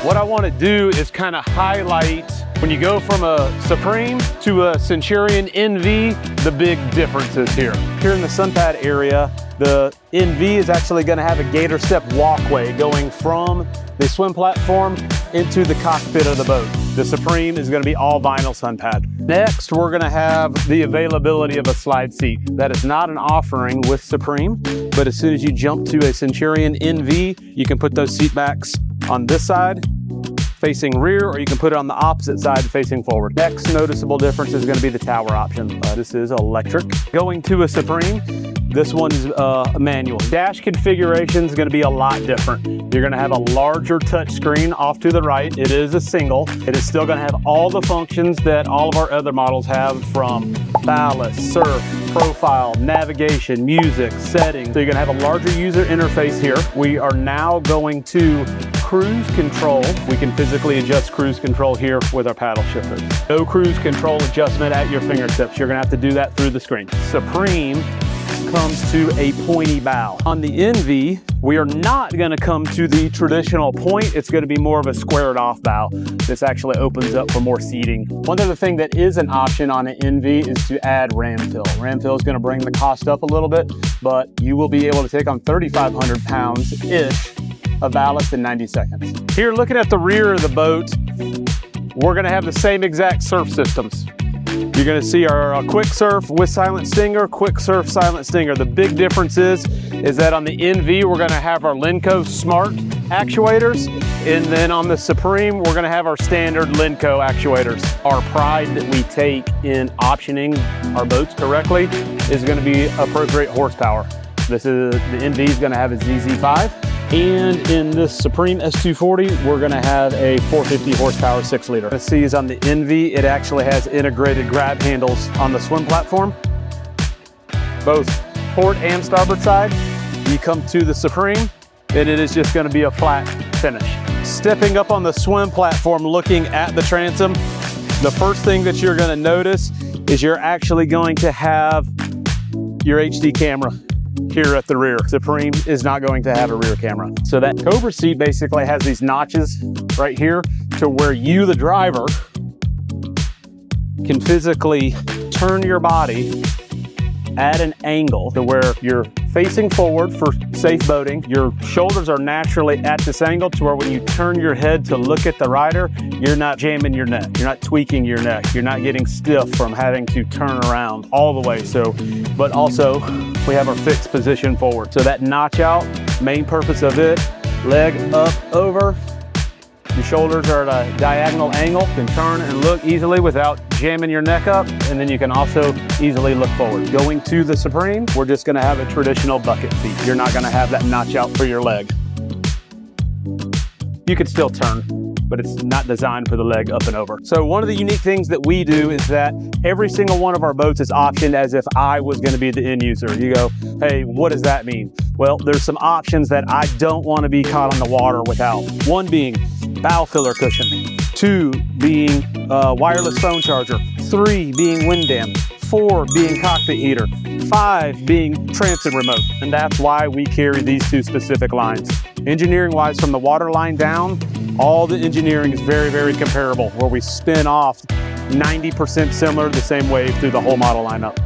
What I want to do is kind of highlight when you go from a Supreme to a Centurion NV, the big differences here. Here in the sun pad area, the NV is actually going to have a gator step walkway going from the swim platform into the cockpit of the boat. The Supreme is going to be all vinyl sun pad. Next, we're going to have the availability of a slide seat. That is not an offering with Supreme, but as soon as you jump to a Centurion NV, you can put those seat backs on this side facing rear, or you can put it on the opposite side facing forward. Next noticeable difference is going to be the tower option. This is electric. Going to a Supreme, this one is manual. Dash configuration is going to be a lot different. You're going to have a larger touch screen off to the right. It is a single. It is still going to have all the functions that all of our other models have, from ballast, surf, profile, navigation, music, settings. So you're going to have a larger user interface here. We are now going to cruise control. We can physically adjust cruise control here with our paddle shifters. No cruise control adjustment at your fingertips. You're going to have to do that through the screen. Supreme comes to a pointy bow. On the NV, we are not going to come to the traditional point. It's going to be more of a squared off bow. This actually opens up for more seating. One other thing that is an option on an NV is to add RAMFILL. RAMFILL is going to bring the cost up a little bit, but you will be able to take on 3,500 pounds-ish of ballast in 90 seconds. Here, looking at the rear of the boat, we're going to have the same exact surf systems. You're going to see our quick surf with silent stinger, quick surf, silent stinger. The big difference is that on the NV, we're going to have our Lenco Smart actuators, and then on the Supreme, we're going to have our standard Lenco actuators. Our pride that we take in optioning our boats correctly is going to be appropriate horsepower. The NV is going to have a ZZ5. And in this Supreme S240, we're going to have a 450 horsepower 6 liter. This is on the NV, it actually has integrated grab handles on the swim platform, both port and starboard side. You come to the Supreme, and it is just going to be a flat finish. Stepping up on the swim platform, looking at the transom, the first thing that you're going to notice is you're actually going to have your HD camera here at the rear. Supreme is not going to have a rear camera. So that Cobra seat basically has these notches right here to where you, the driver, can physically turn your body at an angle to where you're facing forward for safe boating. Your shoulders are naturally at this angle to where when you turn your head to look at the rider, you're not jamming your neck, you're not tweaking your neck, you're not getting stiff from having to turn around all the way. So, but also we have our fixed position forward. So that notch out, main purpose of it, leg up, over. Your shoulders are at a diagonal angle, you can turn and look easily without jamming your neck up, and then you can also easily look forward. Going to the Supreme, we're just gonna have a traditional bucket seat. You're not gonna have that notch out for your leg. You could still turn, but it's not designed for the leg up and over. So one of the unique things that we do is that every single one of our boats is optioned as if I was gonna be the end user. You go, hey, what does that mean? Well, there's some options that I don't wanna be caught on the water without. One being bow filler cushion, 2 being wireless phone charger, 3 being wind dam, 4 being cockpit heater, 5 being transit remote. And that's why we carry these 2 specific lines. Engineering wise, from the water line down, all the engineering is very, very comparable, where we spin off 90% similar, the same way through the whole model lineup.